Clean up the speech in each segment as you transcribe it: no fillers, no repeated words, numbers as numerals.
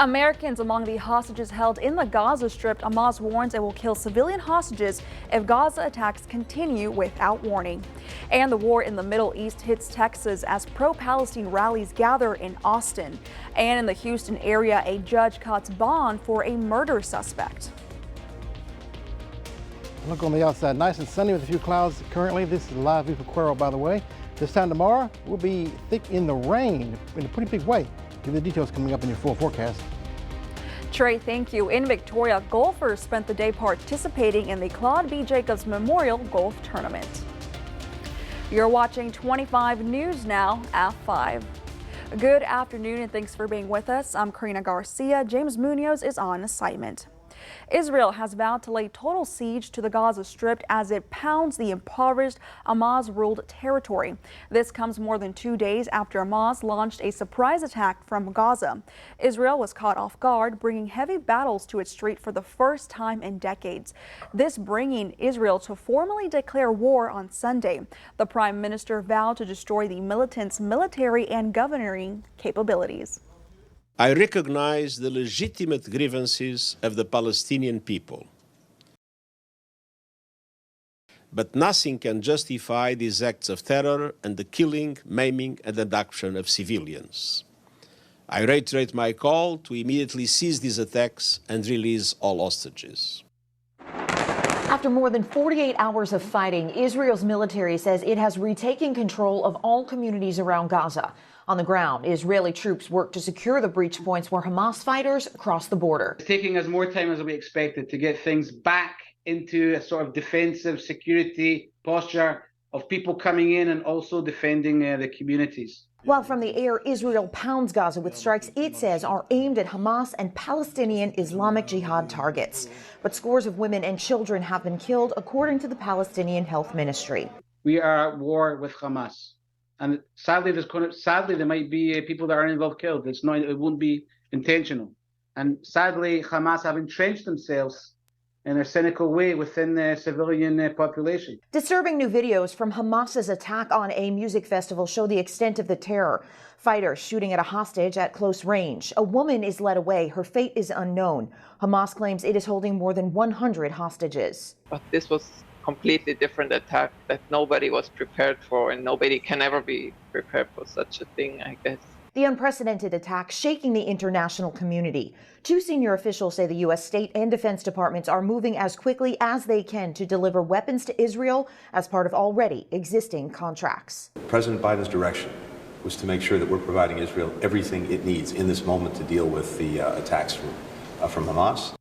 Americans among the hostages held in the Gaza Strip. Hamas warns it will kill civilian hostages if Gaza attacks continue without warning. And the war in the Middle East hits Texas as pro-Palestine rallies gather in Austin. And in the Houston area, a judge cuts bond for a murder suspect. Look on the outside, nice and sunny with a few clouds currently. This is a live view for Cuero, by the way. This time tomorrow, we'll be thick in the rain in a pretty big way. Give you the details coming up in your full forecast. Trey, thank you. In Victoria, golfers spent the day participating in the Claude B. Jacobs Memorial Golf Tournament. You're watching 25 News now at 5. Good afternoon and thanks for being with us. I'm Karina Garcia. James Munoz is on assignment. Israel has vowed to lay total siege to the Gaza Strip as it pounds the impoverished Hamas-ruled territory. This comes more than 2 days after Hamas launched a surprise attack from Gaza. Israel was caught off guard, bringing heavy battles to its street for the first time in decades. This bringing Israel to formally declare war on Sunday. The Prime Minister vowed to destroy the militants' military and governing capabilities. I recognize the legitimate grievances of the Palestinian people. But nothing can justify these acts of terror and the killing, maiming, and abduction of civilians. I reiterate my call to immediately cease these attacks and release all hostages. After more than 48 hours of fighting, Israel's military says it has retaken control of all communities around Gaza. On the ground, Israeli troops work to secure the breach points where Hamas fighters cross the border. It's taking us more time as we expected to get things back into a sort of defensive security posture of people coming in and also defending the communities. While from the air, Israel pounds Gaza with strikes it says are aimed at Hamas and Palestinian Islamic Jihad targets. But scores of women and children have been killed, according to the Palestinian Health Ministry. We are at war with Hamas. And sadly, there might be people that are involved killed. It won't be intentional. And sadly, Hamas have entrenched themselves in a cynical way within the civilian population. Disturbing new videos from Hamas's attack on a music festival show the extent of the terror. Fighters shooting at a hostage at close range. A woman is led away. Her fate is unknown. Hamas claims it is holding more than 100 hostages. But this was completely different attack that nobody was prepared for, and nobody can ever be prepared for such a thing, I guess. The unprecedented attack shaking the international community. Two senior officials say the U.S. State and Defense Departments are moving as quickly as they can to deliver weapons to Israel as part of already existing contracts. President Biden's direction was to make sure that we're providing Israel everything it needs in this moment to deal with the attacks from Hamas.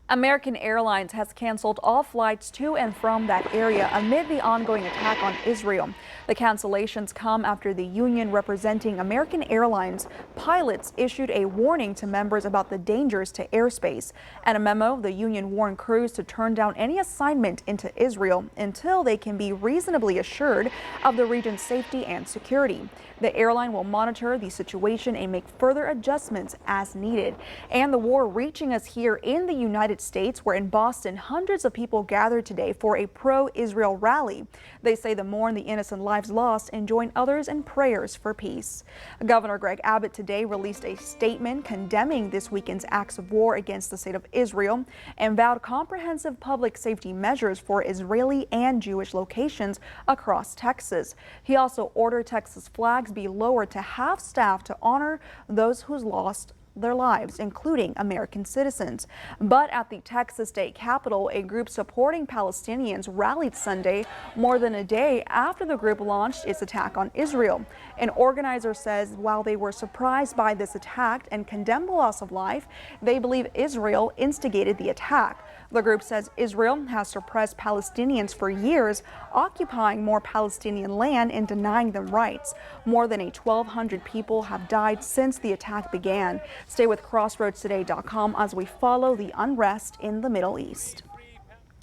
American Airlines has canceled all flights to and from that area amid the ongoing attack on Israel. The cancellations come after the union representing American Airlines pilots issued a warning to members about the dangers to airspace. In a memo, the union warned crews to turn down any assignment into Israel until they can be reasonably assured of the region's safety and security. The airline will monitor the situation and make further adjustments as needed. And the war reaching us here in the United States, where in Boston, hundreds of people gathered today for a pro-Israel rally. They say to mourn the innocent lives lost and join others in prayers for peace. Governor Greg Abbott today released a statement condemning this weekend's acts of war against the state of Israel and vowed comprehensive public safety measures for Israeli and Jewish locations across Texas. He also ordered Texas flags be lowered to half staff to honor those who lost their lives, including American citizens. But at the Texas state capitol, a group supporting Palestinians rallied Sunday, more than a day after the group launched its attack on Israel. An organizer says while they were surprised by this attack and condemned the loss of life, they believe Israel instigated the attack. The group says Israel has suppressed Palestinians for years, occupying more Palestinian land and denying them rights. More than 1,200 people have died since the attack began. Stay with CrossroadsToday.com as we follow the unrest in the Middle East.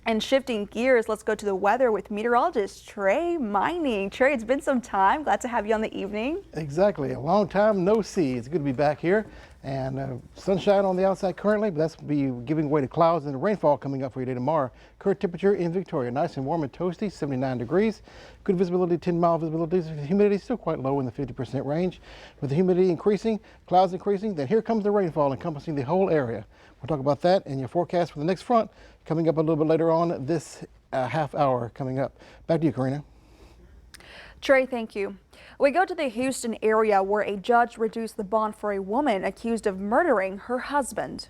And shifting gears, let's go to the weather with meteorologist Trey Mining. Trey, it's been some time. Glad to have you on the evening. Exactly. A long time no see. It's good to be back here. And sunshine on the outside currently, but that's be giving way to clouds and rainfall coming up for your day tomorrow. Current temperature in Victoria, nice and warm and toasty, 79 degrees. Good visibility, 10-mile visibility. Humidity still quite low in the 50% range. With the humidity increasing, clouds increasing, then here comes the rainfall encompassing the whole area. We'll talk about that and your forecast for the next front coming up a little bit later on this half hour coming up. Back to you, Karina. Trey, thank you. We go to the Houston area where a judge reduced the bond for a woman accused of murdering her husband.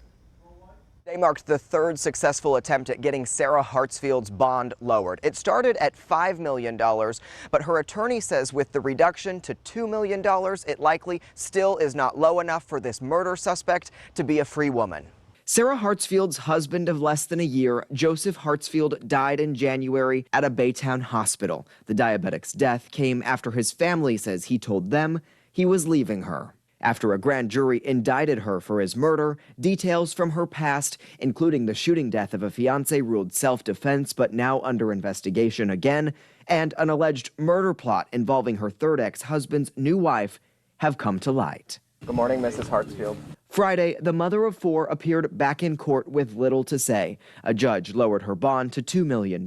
They marked the third successful attempt at getting Sarah Hartsfield's bond lowered. It started at $5 million, but her attorney says with the reduction to $2 million, it likely still is not low enough for this murder suspect to be a free woman. Sarah Hartsfield's husband of less than a year, Joseph Hartsfield, died in January at a Baytown hospital. The diabetic's death came after his family says he told them he was leaving her. After a grand jury indicted her for his murder, details from her past, including the shooting death of a fiancé, ruled self-defense but now under investigation again, and an alleged murder plot involving her third ex-husband's new wife, have come to light. Good morning, Mrs. Hartsfield. Friday, the mother of four appeared back in court with little to say. A judge lowered her bond to $2 million,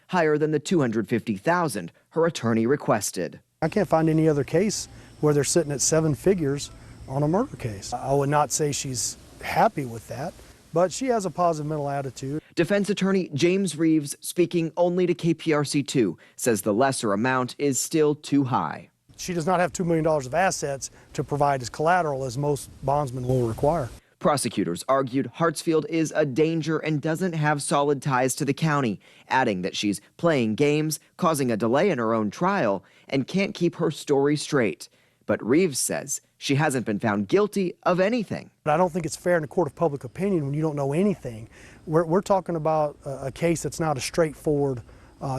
higher than the $250,000 her attorney requested. I can't find any other case where they're sitting at 7 figures on a murder case. I would not say she's happy with that, but she has a positive mental attitude. Defense attorney James Reeves, speaking only to KPRC2, says the lesser amount is still too high. She does not have $2 million of assets to provide as collateral as most bondsmen will require. Prosecutors argued Hartsfield is a danger and doesn't have solid ties to the county, adding that she's playing games, causing a delay in her own trial, and can't keep her story straight. But Reeves says she hasn't been found guilty of anything. But I don't think it's fair in a court of public opinion when you don't know anything. We're talking about a case that's not a straightforward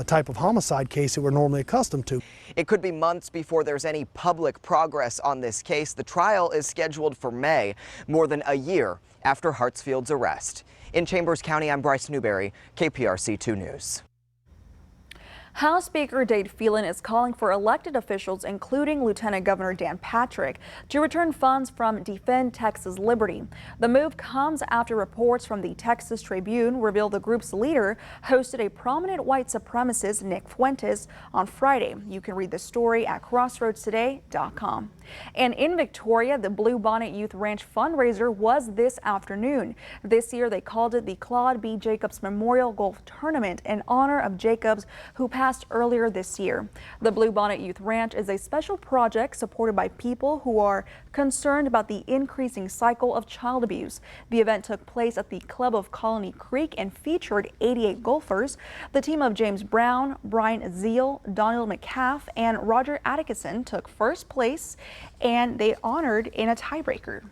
type of homicide case that we're normally accustomed to. It could be months before there's any public progress on this case. The trial is scheduled for May, more than a year after Hartsfield's arrest. In Chambers County, I'm Bryce Newberry, KPRC 2 News. House Speaker Dade Phelan is calling for elected officials, including Lieutenant Governor Dan Patrick, to return funds from Defend Texas Liberty. The move comes after reports from the Texas Tribune reveal the group's leader hosted a prominent white supremacist, Nick Fuentes, on Friday. You can read the story at crossroadstoday.com. And in Victoria, the Blue Bonnet Youth Ranch fundraiser was this afternoon. This year, they called it the Claude B. Jacobs Memorial Golf Tournament in honor of Jacobs, who passed earlier this year. The Blue Bonnet Youth Ranch is a special project supported by people who are concerned about the increasing cycle of child abuse. The event took place at the Club of Colony Creek and featured 88 golfers. The team of James Brown, Brian Zeal, Donald McCaff, and Roger Atkinson took first place, and they honored in a tiebreaker.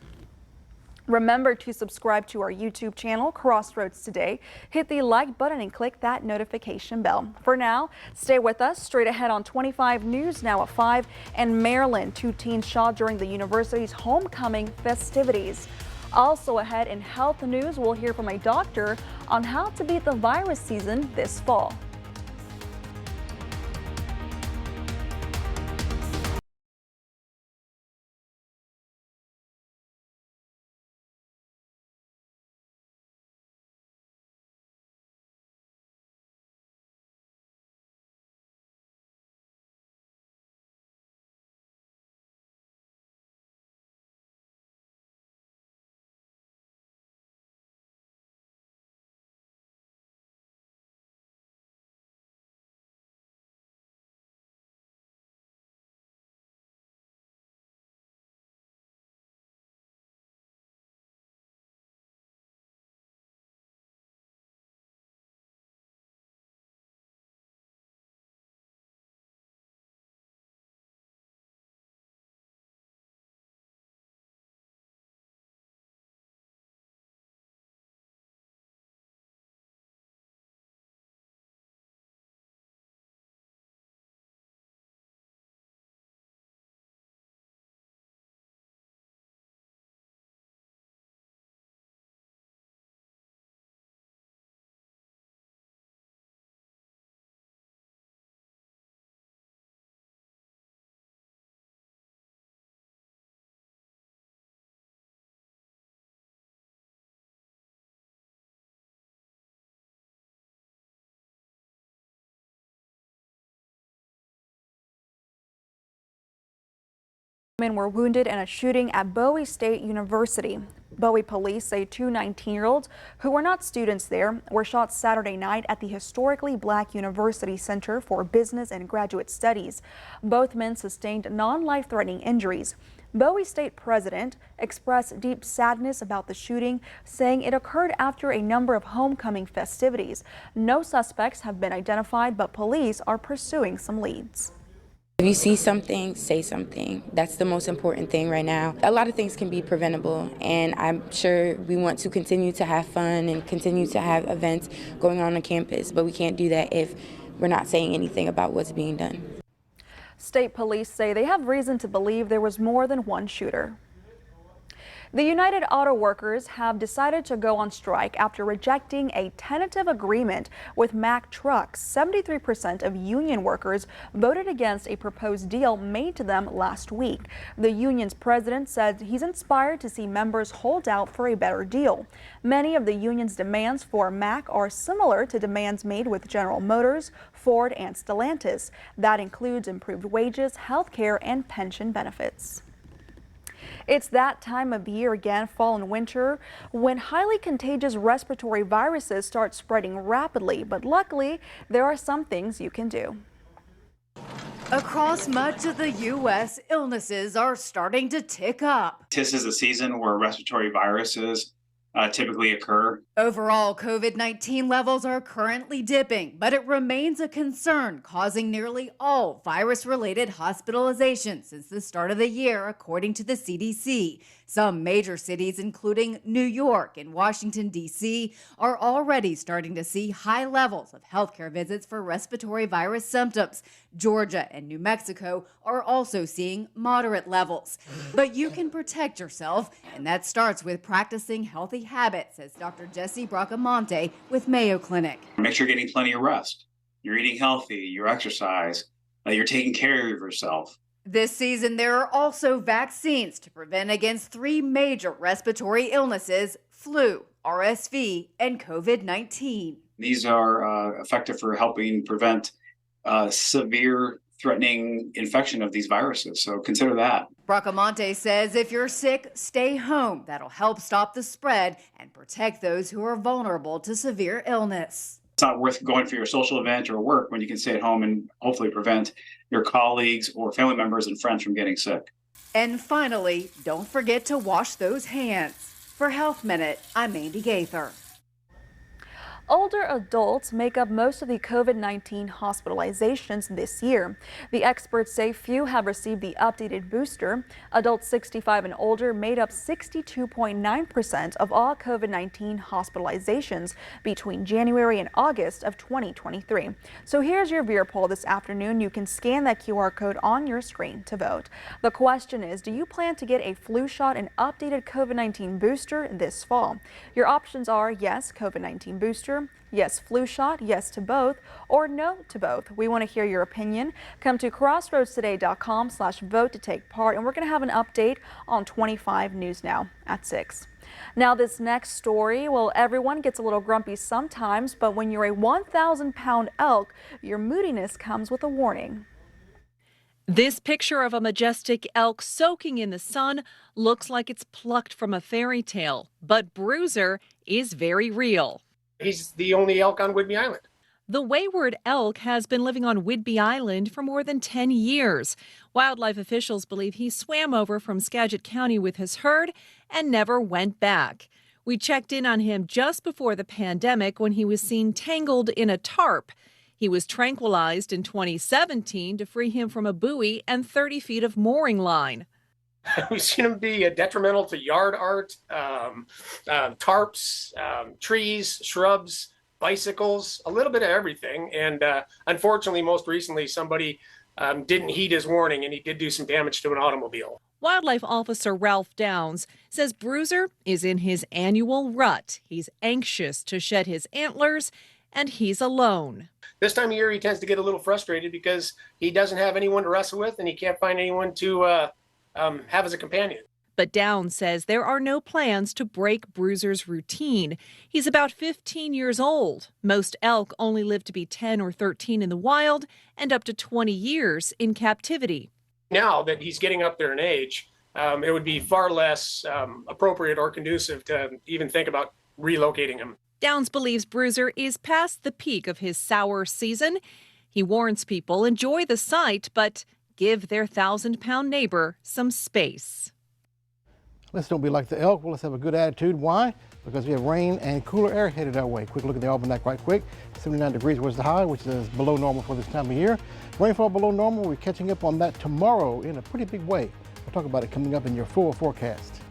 Remember to subscribe to our YouTube channel, Crossroads Today. Hit the like button and click that notification bell. For now, stay with us. Straight ahead on 25 News now at 5. And Maryland, 2 teens shot during the university's homecoming festivities. Also ahead in health news, we'll hear from a doctor on how to beat the virus season this fall. Men were wounded in a shooting at Bowie State University. Bowie police say two 19-year-olds who were not students there were shot Saturday night at the historically black University Center for Business and Graduate Studies. Both men sustained non-life-threatening injuries. Bowie State president expressed deep sadness about the shooting, saying it occurred after a number of homecoming festivities. No suspects have been identified, but police are pursuing some leads. If you see something, say something. That's the most important thing right now. A lot of things can be preventable, and I'm sure we want to continue to have fun and continue to have events going on campus, but we can't do that if we're not saying anything about what's being done. State police say they have reason to believe there was more than one shooter. The United Auto Workers have decided to go on strike after rejecting a tentative agreement with Mack Trucks. 73% of union workers voted against a proposed deal made to them last week. The union's president said he's inspired to see members hold out for a better deal. Many of the union's demands for Mack are similar to demands made with General Motors, Ford, and Stellantis. That includes improved wages, health care, and pension benefits. It's that time of year again, fall and winter, when highly contagious respiratory viruses start spreading rapidly. But luckily, there are some things you can do. Across much of the U.S., illnesses are starting to tick up. This is a season where respiratory viruses typically occur. Overall, COVID-19 levels are currently dipping, but it remains a concern, causing nearly all virus-related hospitalizations since the start of the year, according to the CDC. Some major cities, including New York and Washington, D.C., are already starting to see high levels of healthcare visits for respiratory virus symptoms. Georgia and New Mexico are also seeing moderate levels. But you can protect yourself, and that starts with practicing healthy habits, says Dr. Jesse Bracamonte with Mayo Clinic. Make sure you're getting plenty of rest. You're eating healthy, you exercise, you're taking care of yourself. This season, there are also vaccines to prevent against three major respiratory illnesses: flu, RSV, and COVID-19. These are effective for helping prevent severe threatening infection of these viruses, so consider that. Bracamonte says if you're sick, stay home. That'll help stop the spread and protect those who are vulnerable to severe illness. It's not worth going for your social event or work when you can stay at home and hopefully prevent your colleagues or family members and friends from getting sick. And finally, don't forget to wash those hands. For Health Minute, I'm Andy Gaither. Older adults make up most of the COVID-19 hospitalizations this year. The experts say few have received the updated booster. Adults 65 and older made up 62.9% of all COVID-19 hospitalizations between January and August of 2023. So here's your viewer poll this afternoon. You can scan that QR code on your screen to vote. The question is, do you plan to get a flu shot and updated COVID-19 booster this fall? Your options are yes, COVID-19 booster, yes, flu shot, yes to both, or no to both. We want to hear your opinion. Come to crossroadstoday.com/vote to take part, and we're going to have an update on 25 News Now at 6. Now, this next story, well, everyone gets a little grumpy sometimes, but when you're a 1,000-pound elk, your moodiness comes with a warning. This picture of a majestic elk soaking in the sun looks like it's plucked from a fairy tale, but Bruiser is very real. He's the only elk on Whidbey Island. The wayward elk has been living on Whidbey Island for more than 10 years. Wildlife officials believe he swam over from Skagit County with his herd and never went back. We checked in on him just before the pandemic when he was seen tangled in a tarp. He was tranquilized in 2017 to free him from a buoy and 30 feet of mooring line. We've seen them be detrimental to yard art, tarps, trees, shrubs, bicycles, a little bit of everything. And unfortunately, most recently, somebody didn't heed his warning and he did do some damage to an automobile. Wildlife Officer Ralph Downs says Bruiser is in his annual rut. He's anxious to shed his antlers, and he's alone. This time of year, he tends to get a little frustrated because he doesn't have anyone to wrestle with and he can't find anyone to have as a companion. But Downs says there are no plans to break Bruiser's routine. He's about 15 years old. Most elk only live to be 10 or 13 in the wild and up to 20 years in captivity. Now that he's getting up there in age, it would be far less appropriate or conducive to even think about relocating him. Downs believes Bruiser is past the peak of his sour season. He warns people enjoy the sight, but give their 1,000-pound neighbor some space. Let's don't be like the elk. Well, let's have a good attitude. Why? Because we have rain and cooler air headed our way. Quick look at the almanac right quick. 79 degrees was the high, which is below normal for this time of year. Rainfall below normal. We're catching up on that tomorrow in a pretty big way. We'll talk about it coming up in your full forecast.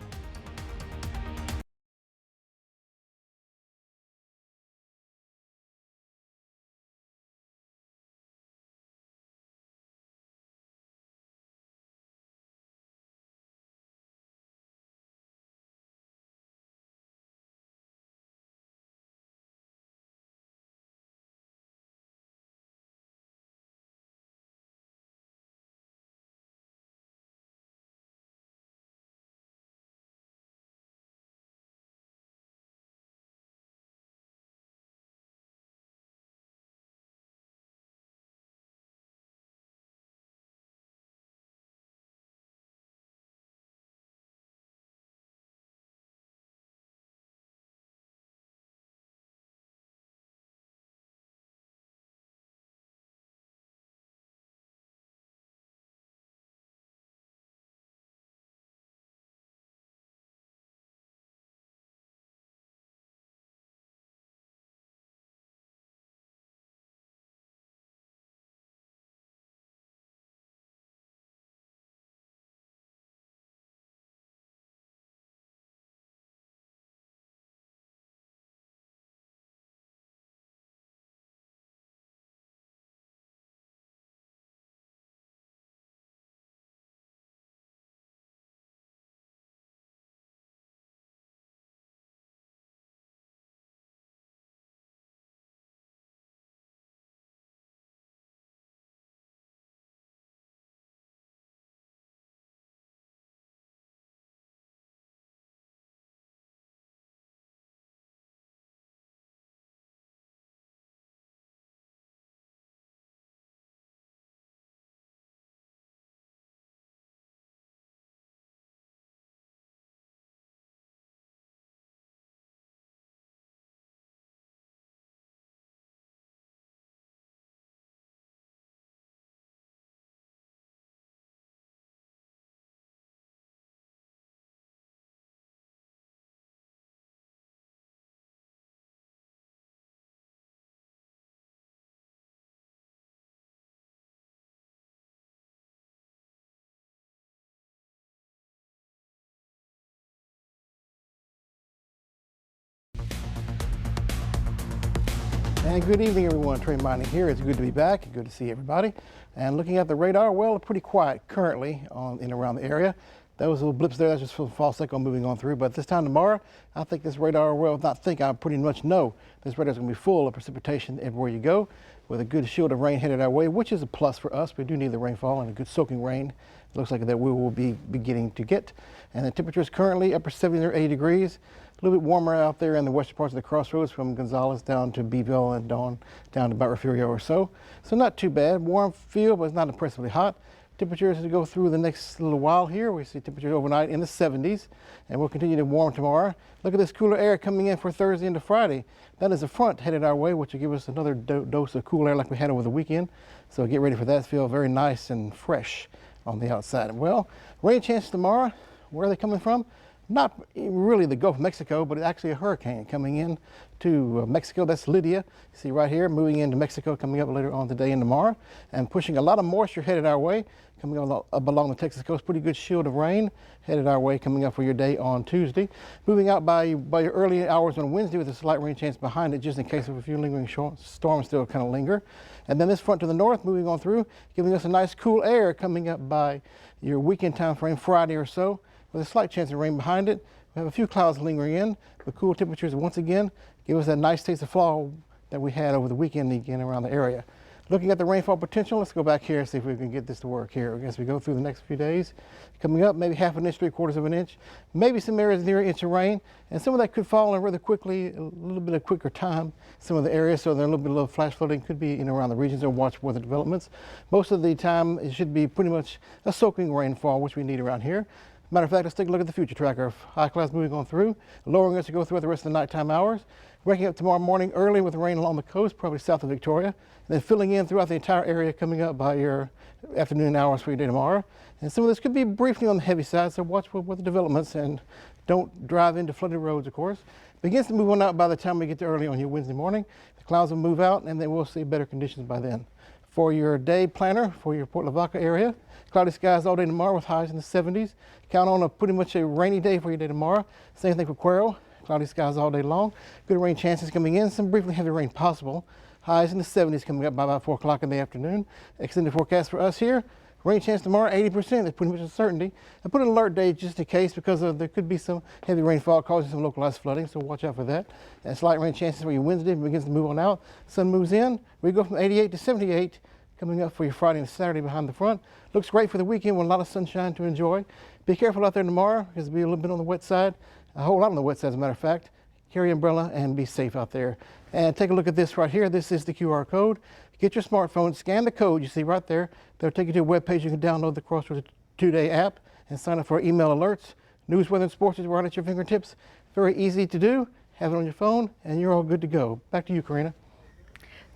And good evening, everyone. Trey Mining here. It's good to be back. Good to see everybody. And looking at the radar, well, pretty quiet currently in and around the area. Those little blips there, that's just for the false echo moving on through. But this time tomorrow, I think this radar, well, not think, I pretty much know this radar is going to be full of precipitation everywhere you go, with a good shield of rain headed our way, which is a plus for us. We do need the rainfall and a good soaking rain. It looks like that we will be beginning to get. And the temperature is currently upper 70 or 80 degrees. A little bit warmer out there in the western parts of the crossroads from Gonzales down to Beeville and down to about Refugio or so. So not too bad. Warm feel, but it's not impressively hot. Temperatures as we go through the next little while here, we see temperatures overnight in the 70s, and we'll continue to warm tomorrow. Look at this cooler air coming in for Thursday into Friday. That is a front headed our way, which will give us another dose of cool air like we had over the weekend. So get ready for that. Feel very nice and fresh on the outside. Well, rain chance tomorrow. Where are they coming from? Not really the Gulf of Mexico, but actually a hurricane coming in to Mexico. That's Lydia. You see right here, moving into Mexico, coming up later on today and tomorrow, and pushing a lot of moisture headed our way, coming up along the Texas coast. Pretty good shield of rain headed our way, coming up for your day on Tuesday. Moving out by your early hours on Wednesday with a slight rain chance behind it, just in case of a few lingering storms still kind of linger. And then this front to the north, moving on through, giving us a nice cool air coming up by your weekend time frame, Friday or so, with a slight chance of rain behind it. We have a few clouds lingering in, but cool temperatures once again give us that nice taste of fall that we had over the weekend again around the area. Looking at the rainfall potential, let's go back here and see if we can get this to work here as we go through the next few days. Coming up, maybe half an inch, 3/4 of an inch, maybe some areas near an inch of rain, and some of that could fall in rather quickly, a little bit of quicker time. Some of the areas, so there a little bit of flash flooding could be around the regions, or watch for the developments. Most of the time, it should be pretty much a soaking rainfall, which we need around here. Matter of fact, let's take a look at the future tracker of high clouds moving on through, lowering as we go throughout the rest of the nighttime hours. Waking up tomorrow morning early with rain along the coast, probably south of Victoria, and then filling in throughout the entire area coming up by your afternoon hours for your day tomorrow. And some of this could be briefly on the heavy side, so watch for the developments and don't drive into flooded roads, of course. Begins to move on out by the time we get to early on your Wednesday morning. The clouds will move out, and then we'll see better conditions by then. For your day planner for your Port Lavaca area, cloudy skies all day tomorrow with highs in the 70s. Count on pretty much a rainy day for your day tomorrow. Same thing for Cuero. Cloudy skies all day long. Good rain chances coming in. Some briefly heavy rain possible. Highs in the 70s coming up by about 4 o'clock in the afternoon. Extended forecast for us here. Rain chance tomorrow, 80%. That's pretty much a certainty. I put an alert day just in case because there could be some heavy rainfall causing some localized flooding, so watch out for that. And slight rain chances for your Wednesday begins to move on out. Sun moves in. We go from 88 to 78 coming up for your Friday and Saturday behind the front. Looks great for the weekend with a lot of sunshine to enjoy. Be careful out there tomorrow because it'll be a little bit on the wet side. A whole lot on the wet side, as a matter of fact. Carry an umbrella and be safe out there. And take a look at this right here. This is the QR code. Get your smartphone, scan the code you see right there. They'll take you to a web page. You can download the Crossroads 2-day app and sign up for email alerts. News, weather, and sports is right at your fingertips. Very easy to do. Have it on your phone, and you're all good to go. Back to you, Karina.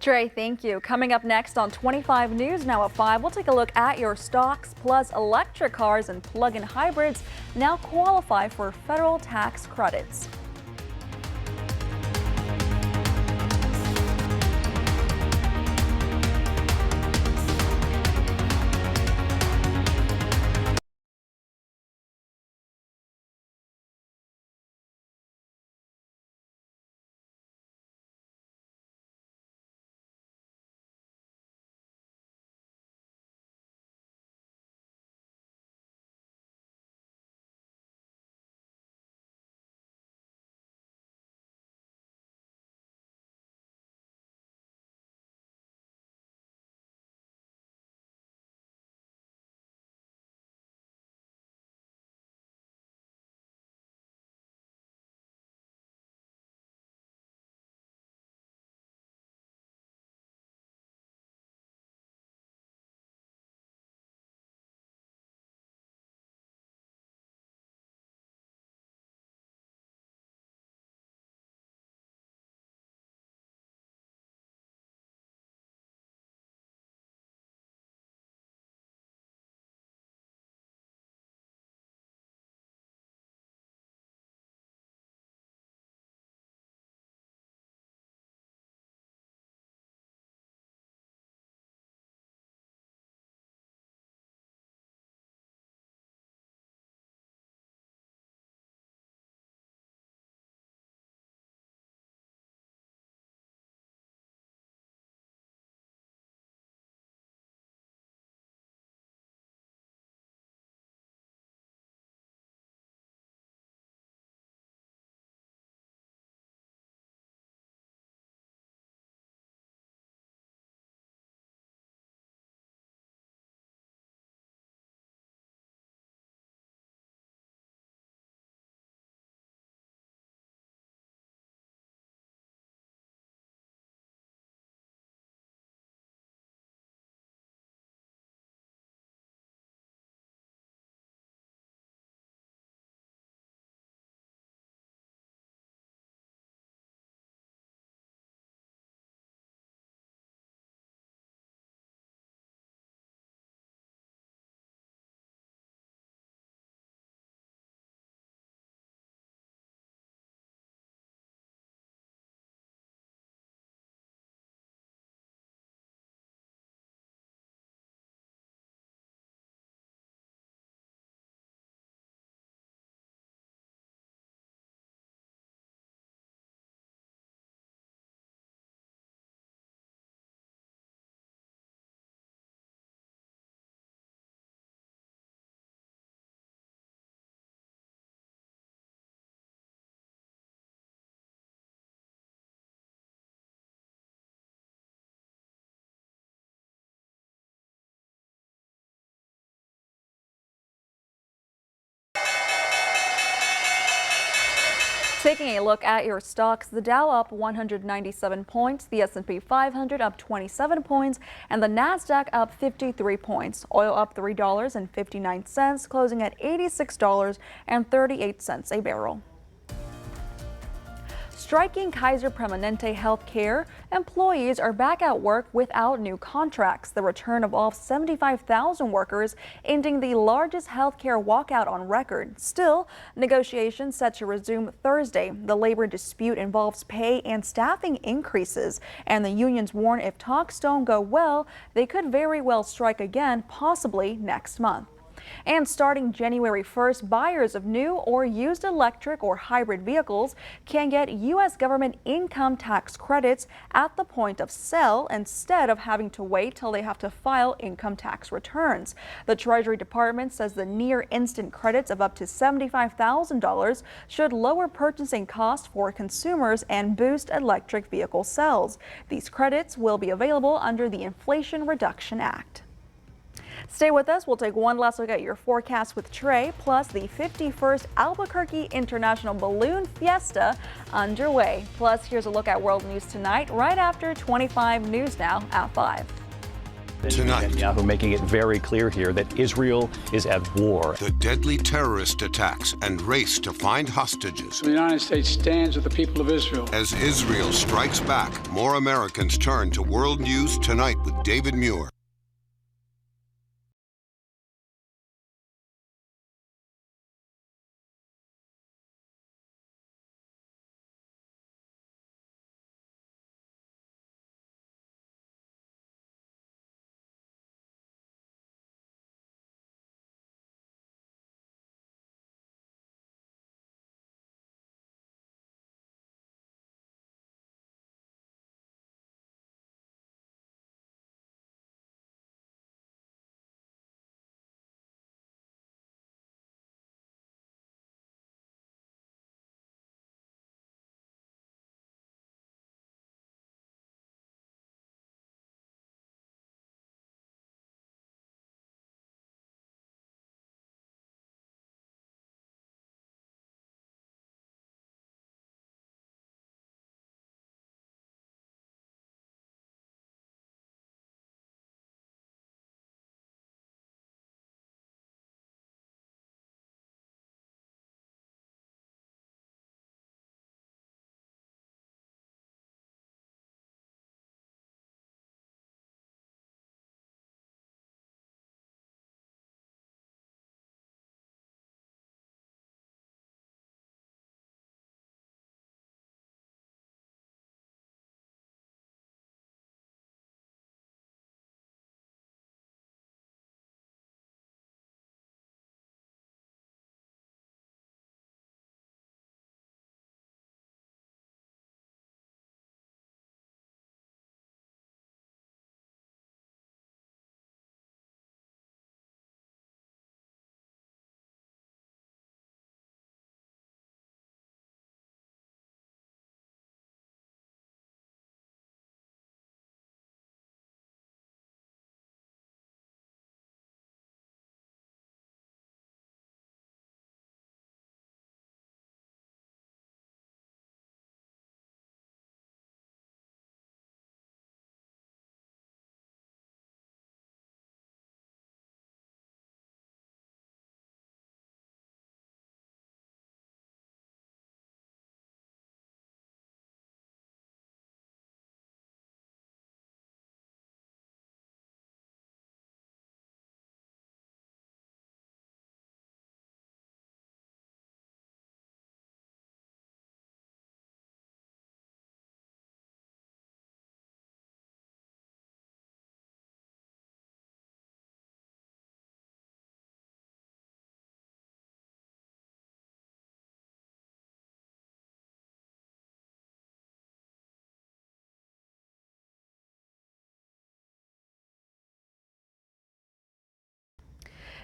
Trey, thank you. Coming up next on 25 News now at 5, we'll take a look at your stocks. Plus, electric cars and plug-in hybrids now qualify for federal tax credits. Taking a look at your stocks, the Dow up 197 points, the S&P 500 up 27 points, and the Nasdaq up 53 points. Oil up $3.59, closing at $86.38 a barrel. Striking Kaiser Permanente Healthcare, employees are back at work without new contracts. The return of all 75,000 workers, ending the largest healthcare walkout on record. Still, negotiations set to resume Thursday. The labor dispute involves pay and staffing increases, and the unions warn if talks don't go well, they could very well strike again, possibly next month. And starting January 1st, buyers of new or used electric or hybrid vehicles can get U.S. government income tax credits at the point of sale instead of having to wait till they have to file income tax returns. The Treasury Department says the near instant credits of up to $75,000 should lower purchasing costs for consumers and boost electric vehicle sales. These credits will be available under the Inflation Reduction Act. Stay with us. We'll take one last look at your forecast with Trey, plus the 51st Albuquerque International Balloon Fiesta underway. Plus, here's a look at world news tonight, right after 25 News Now at 5. Tonight, Netanyahu making it very clear here that Israel is at war. The deadly terrorist attacks and race to find hostages. The United States stands with the people of Israel. As Israel strikes back, more Americans turn to World News Tonight with David Muir.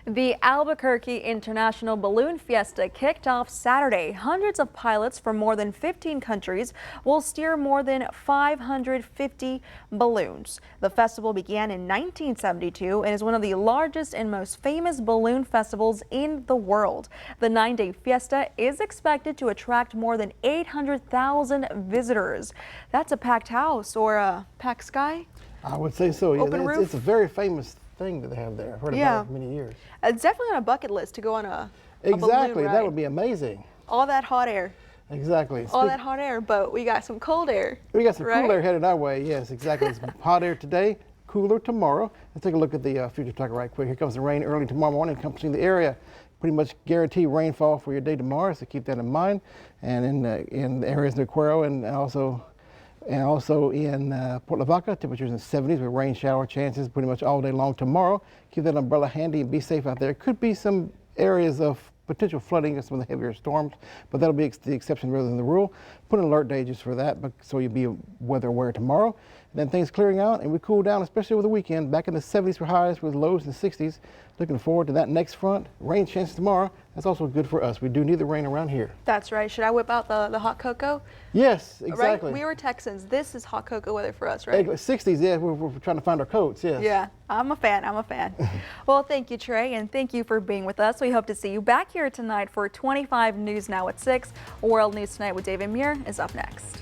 The Albuquerque International Balloon Fiesta kicked off Saturday. Hundreds of pilots from more than 15 countries will steer more than 550 balloons. The festival began in 1972 and is one of the largest and most famous balloon festivals in the world. The 9-day fiesta is expected to attract more than 800,000 visitors. That's a packed house or a packed sky? I would say so. Yeah, Open roof? It's a very famous thing that they have there. I've heard about it for many years. It's definitely on a bucket list to go on a Exactly, balloon that ride. would be amazing. All that hot air. Exactly. All that hot air, but we got some cold air. We got some right? cool air headed our way. Yes, exactly. It's hot air today, cooler tomorrow. Let's take a look at the future tracker right quick. Here comes the rain early tomorrow morning, encompassing the area. Pretty much guaranteed rainfall for your day tomorrow, so keep that in mind. And in the areas in the Cuero and also in Port Lavaca, temperatures in the 70s with rain shower chances pretty much all day long tomorrow. Keep that umbrella handy and be safe out there. Could be some areas of potential flooding and some of the heavier storms, but that'll be the exception rather than the rule. Put an alert day just for that, but so you'll be weather aware tomorrow. And then things clearing out and we cool down, especially over the weekend. Back in the 70s for highs with lows in the 60s. Looking forward to that next front. Rain chances tomorrow. That's also good for us. We do need the rain around here. That's right. Should I whip out the hot cocoa? Yes, exactly. Right? We were Texans. This is hot cocoa weather for us, right? 60s, yeah, we're trying to find our coats, yes. Yeah, I'm a fan. I'm a fan. Well, thank you, Trey, and thank you for being with us. We hope to see you back here tonight for 25 News Now at 6. World News Tonight with David Muir is up next.